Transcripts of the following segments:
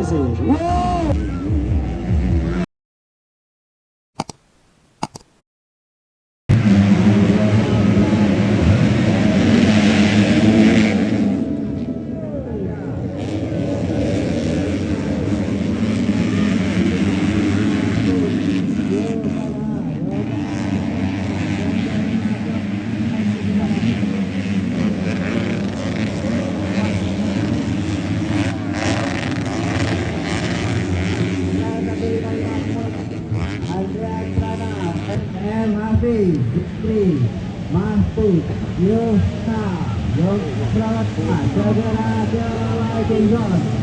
Messi. Wow. Fikri, Mahfud, Yusta, Yogyakarta, Jagara, Jawa, Tinggal.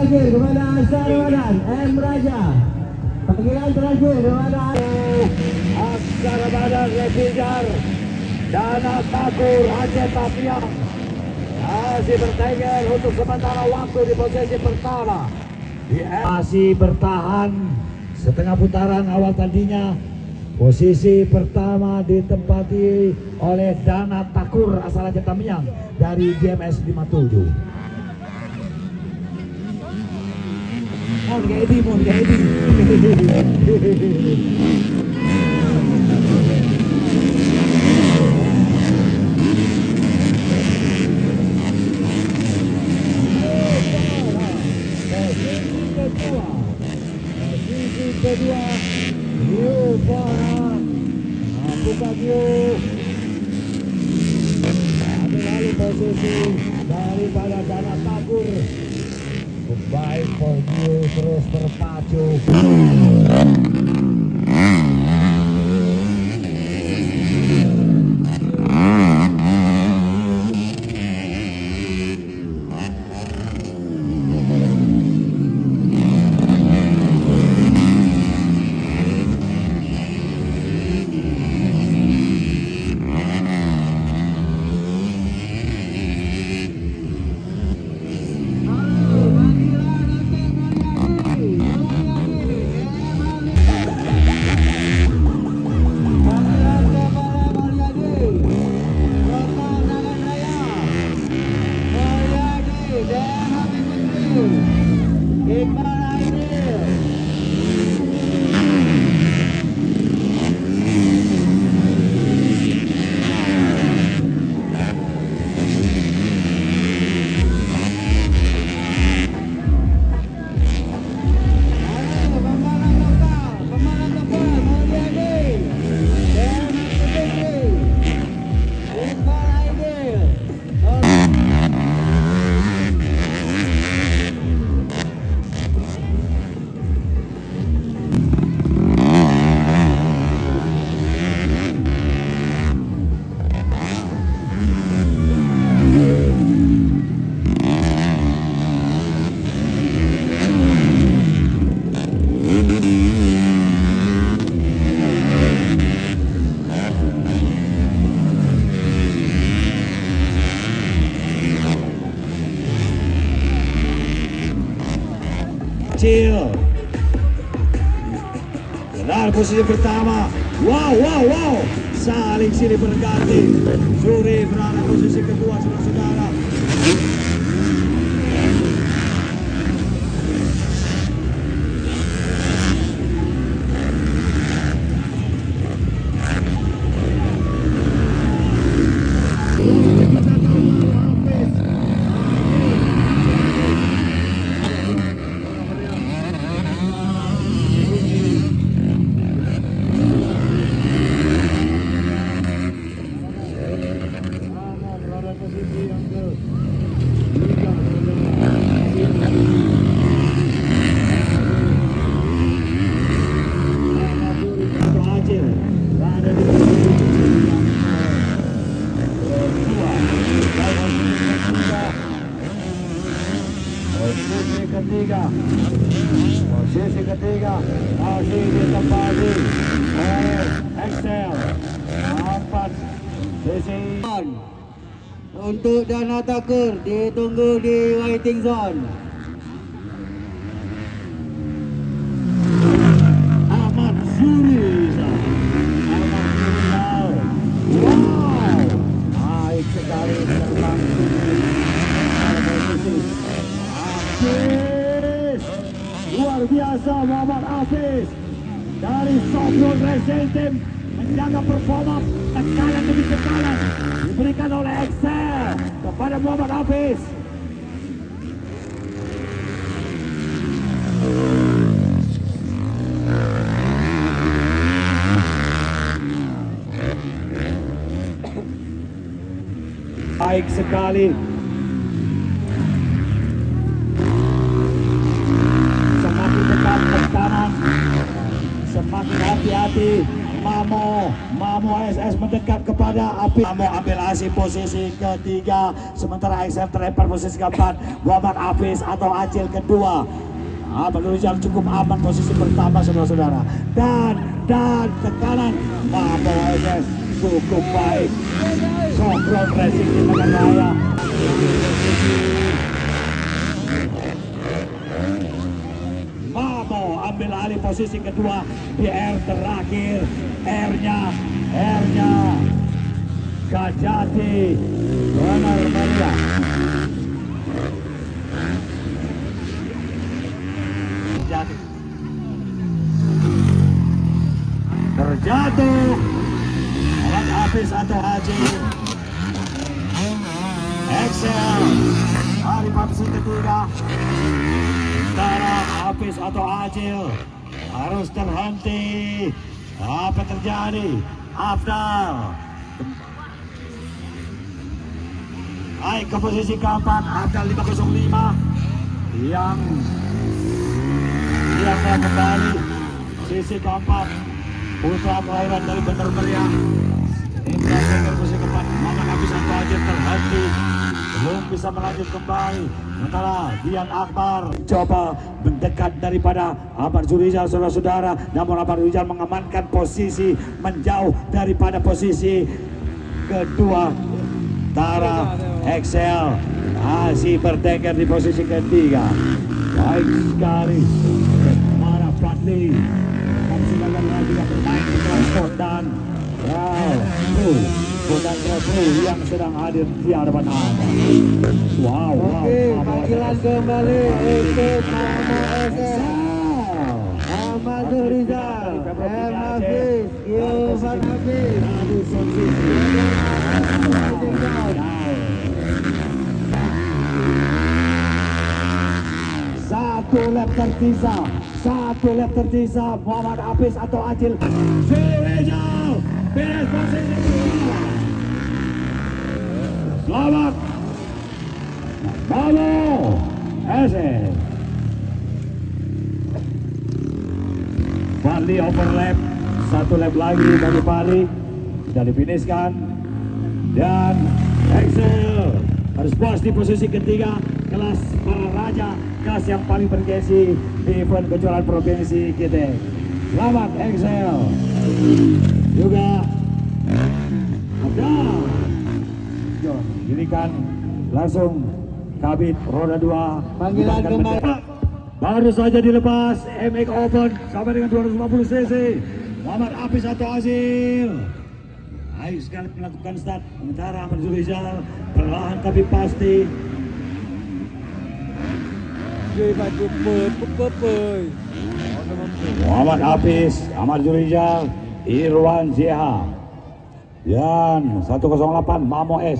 terakhir kepada Azhar Ramadan M. Raja. Panggilan terakhir kepada Azhar Ramadan Refijar Dana Takur Aceh Tapian masih bertengger untuk sementara waktu di posisi pertama. Masih bertahan setengah putaran awal tadinya. Posisi pertama ditempati oleh Dana Takur asal Aceh Tamiang dari DMS 57. Mon Gaedi. Posisi kedua Rio Farhan buka Rio. Lalu posisi daripada Dana Takur. Baik Rio terus terpacu. Kecil. Benar posisi pertama. Wow. Saling silih berganti. Suri berada posisi kedua, saudara-saudara. Posisi ketiga masih ditempati oleh Excel 4 sisi. Untuk Dana Takur ditunggu di waiting zone. Ahmad Suri. Wow, baik sekali terbang luar biasa. Muhammad Hafiz dari Software Racing Team menjaga performa tekanan demi tekanan diberikan oleh Excel kepada Muhammad Hafiz. Baik sekali. Semakin dekat ke kanan, semakin hati-hati Mamo SS mendekat kepada Apis. Mamo ambil alih posisi ketiga, sementara XL terlempar posisi keempat. Muhammad Apis atau Acil kedua. Ahmad Rizal cukup aman posisi pertama, saudara-saudara. Dan tekanan Mamo SS cukup baik. Sombron Racing di Nagan Raya. Mamo ambil alih posisi kedua di R terakhir. R-nya Kajati Benar Maria. Terjatuh alat Apis atau Haji. Excel hari posisi ketiga. Antara Apis atau Acil harus terhenti. Apa terjadi? Afdal naik ke posisi keempat. Afdal 505 yang kembali sisi keempat. Putra kelahiran dari Benar Meriah ini berhasil ke posisi keempat. Mama Apis atau Acil terhenti, belum bisa melanjut kembali. Sementara Dian Akbar coba mendekat daripada Ahmad Zurizal, saudara-saudara. Namun Ahmad Zurizal mengamankan posisi, menjauh daripada posisi kedua. Tara Excel masih bertengger di posisi ketiga. Baik sekali para Fadli. Kami silakan lagi bermain di transport dan yang sedang hadir di hadapan Anda. Oke, panggilan kembali untuk Mamo SS, Ahmad Zurizal, M. Hafiz, Irfan Hafiz. Satu lap tersisa. Muhammad Hafiz atau Acil Zurizal beres posisi kedua. Selamat Mamo SS. Fadli overlap, satu lap lagi dari Fadli sudah difinishkan. Dan Excel harus puas di posisi ketiga. Kelas para raja, kelas yang paling bergengsi di event kejuaraan provinsi kita. Selamat Excel. Juga Abdal dirikan langsung Kabit roda 2. Panggilan kembali. Baru saja dilepas MX Open sampai dengan 250 cc. Muhammad Apis atau Azil baik sekali melakukan start. Sementara Ahmad Zurizal perlahan tapi pasti. Muhammad Apis, Ahmad Zurizal, Irwan Zia dan 108 Mamo S.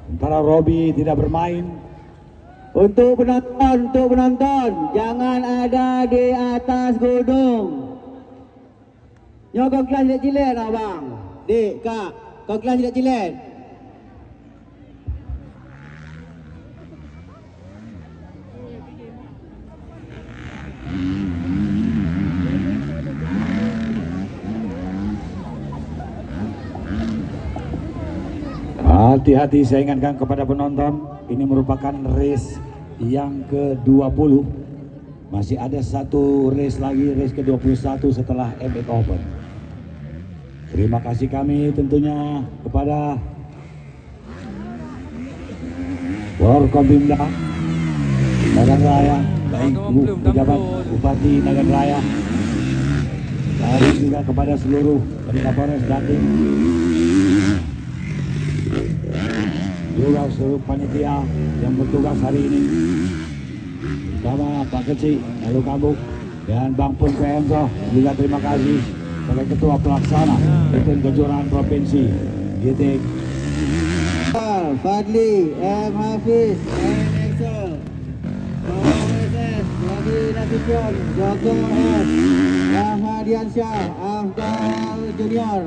Sementara Robi tidak bermain. Untuk penonton, jangan ada di atas gunung. Nyokong kelas tidak cilen abang. Dek, kak, kau kelas tidak cilen. Hati-hati, saya ingatkan kepada penonton, ini merupakan race yang ke-20. Masih ada satu race lagi, race ke-21 setelah MX Open. Terima kasih kami tentunya kepada Forkompimda Nagan Raya, baik Ibu Pejabat Bupati Nagan Raya, dan juga kepada seluruh Kapolres Jatim, juga seluruh panitia yang bertugas hari ini, sama Pak Kecik, Lalu Kambuk, dan Bang Pun PMSO. Juga terima kasih sebagai Ketua Pelaksana event kejuaraan provinsi GT. Fadli, M. Hafiz, M. Excel, Mamo SS, Nabi Nasution, Joko S, Rahmadian Syah, Afdal Junior.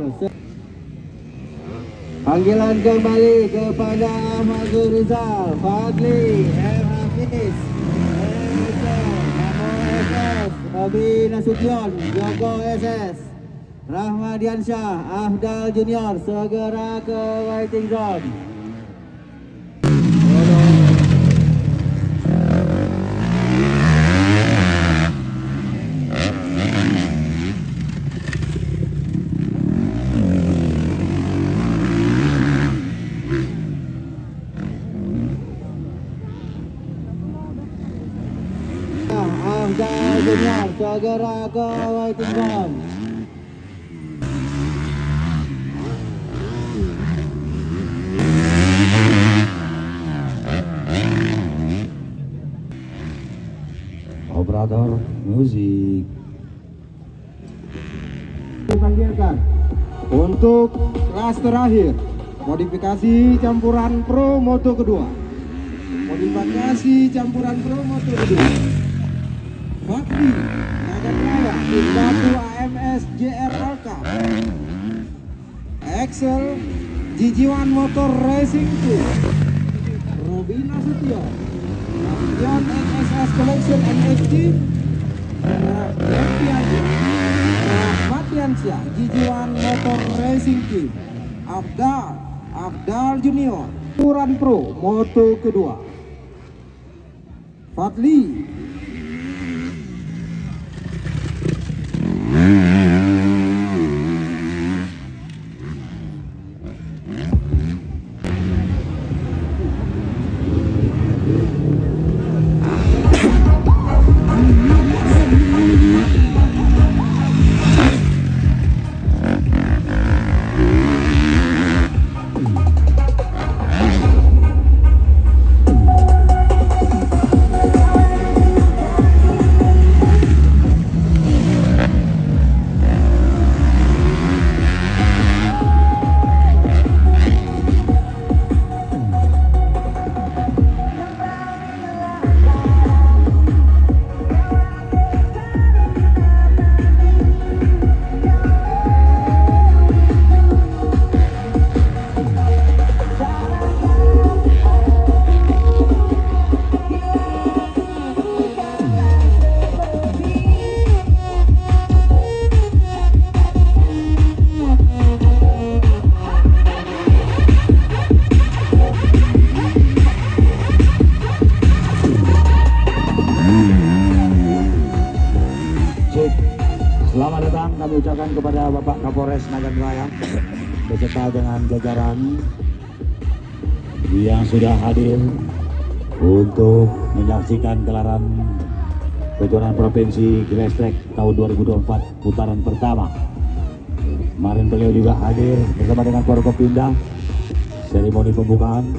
Panggilan kembali kepada Ahmad Zurizal, Fadli, M. Hafiz, M. Excel, Mamo SS, Nabi Nasution, Joko SS. Rahmadiansyah, Afdal Junior segera ke waiting zone. Afdal Junior segera ke waiting zone. Operator musik. Dipanggilkan untuk kelas terakhir modifikasi campuran pro moto kedua. Modifikasi campuran pro moto kedua. Fakti Nagan Raya tim Batu AMS JRL Cup. Excel GG1 Motor Racing Team. Robina Setio Champion NSS Collection NFT. Rahmadiansyah GG1 Motor Racing Team. Afdal Junior Turan Pro Moto kedua. Fadli Selamat datang kami ucapkan kepada Bapak Kapolres Nagan Raya beserta dengan jajaran yang sudah hadir untuk menyaksikan gelaran kejuaraan provinsi Grass Track tahun 2024 putaran pertama. Kemarin beliau juga hadir bersama dengan Forkopimda seremoni pembukaan.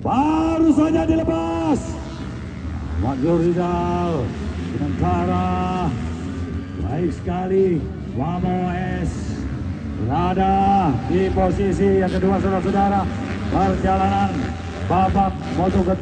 Baru saja dilepas Magyor Rizal dengan cara baik sekali. Wamo S berada di posisi yang kedua, saudara-saudara. Perjalanan babak moto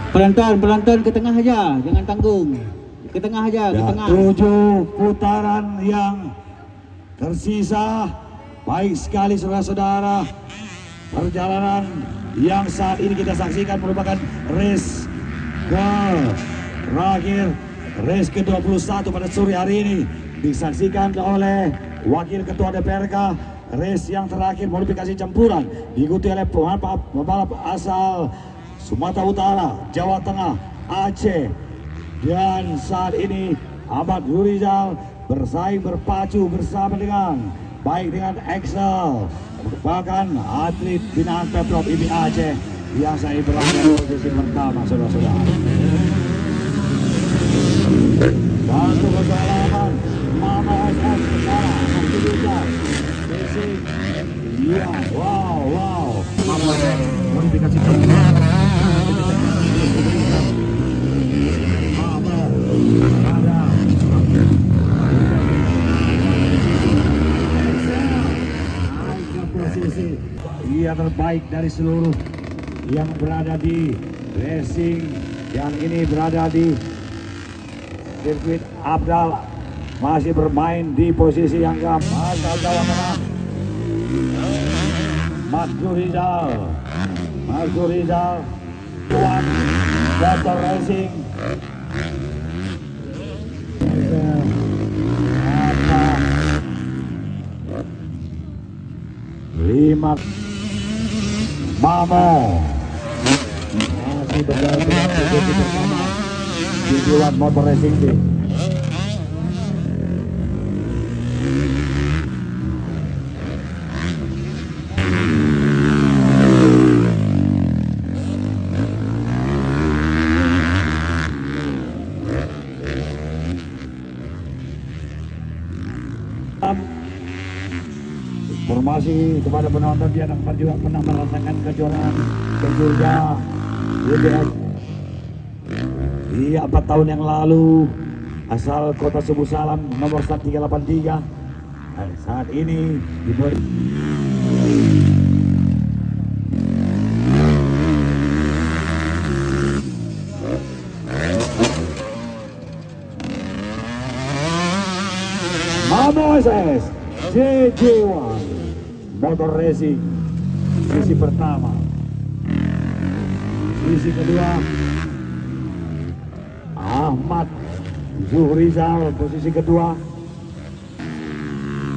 Pelan-pelan ke tengah aja, jangan tanggung. Ke tengah aja, ke tengah. 7 putaran yang tersisa. Baik sekali saudara-saudara. Perjalanan yang saat ini kita saksikan merupakan race terakhir, race ke-21 pada sore hari ini disaksikan oleh Wakil Ketua DPRK. Race yang terakhir modifikasi campuran diikuti oleh pembalap asal Sumatera Utara, Jawa Tengah, Aceh, dan saat ini Ahmad Zurizal bersaing berpacu bersama dengan Excel, merupakan atlet binaan Pemprov IMI Aceh yang saya berada di posisi pertama, saudara-saudara. Satu kesalahan Mama SS salah Zurizal. Iya, wow. Mama modifikasi campuran. Ia terbaik dari seluruh yang berada di racing yang ini berada di sirkuit Abdal, masih bermain di posisi yang keempat. Jawa Tengah, Mas Zurizal, Tuan Motor Racing. Lima Mamo masih berjalan bersama di Tuan Motor Racing Team. Informasi kepada penonton yang juga pernah merasakan kejuaraan Jogja WBS di 4 tahun yang lalu, asal kota Subuh Salam nomor 1383. Saat ini dibuat Mamo SS JJ1 Motor Racing sisi pertama. Sisi kedua Ahmad Zurizal posisi kedua.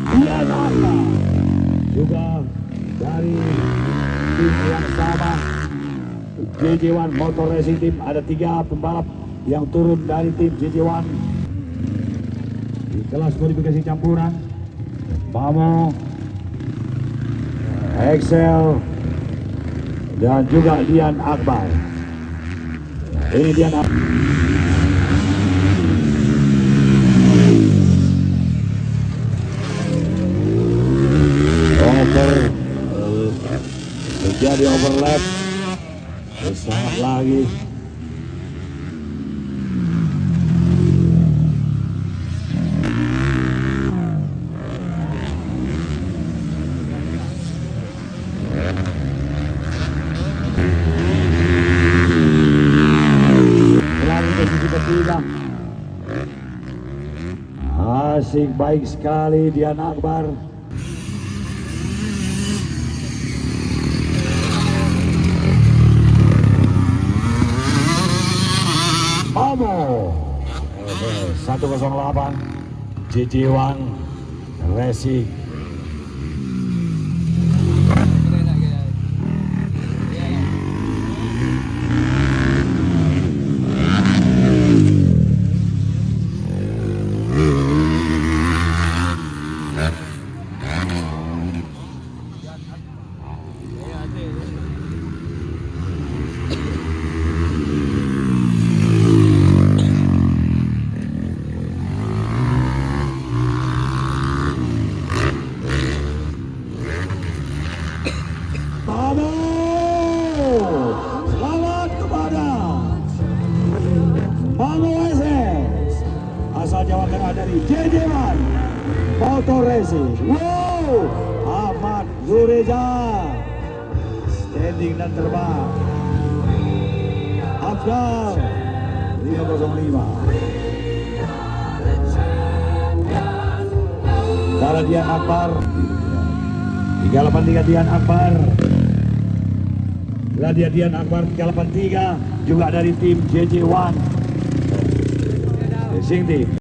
Dian Akbar juga dari tim yang sama, JJ1 Motor Racing Team. Ada 3 pembalap yang turun dari tim JJ1 di kelas modifikasi campuran. Mamo, Excel, dan juga Dian Akbar. Ini Dian Akbar. Terjadi overlap. Sangat lagi. Asik, baik sekali Dian Akbar. Mamo 108 JJ1 Racing. Selamat kepada Mamo SS asal Jawa Tengah dari JJ1 Motor Racing. Wow, Ahmad Zurizal standing dan terbang. Abdal 505. Cara Dian Akbar 383 Dian Akbar. Dian Akbar 383 juga dari tim JJ1 Racing Team.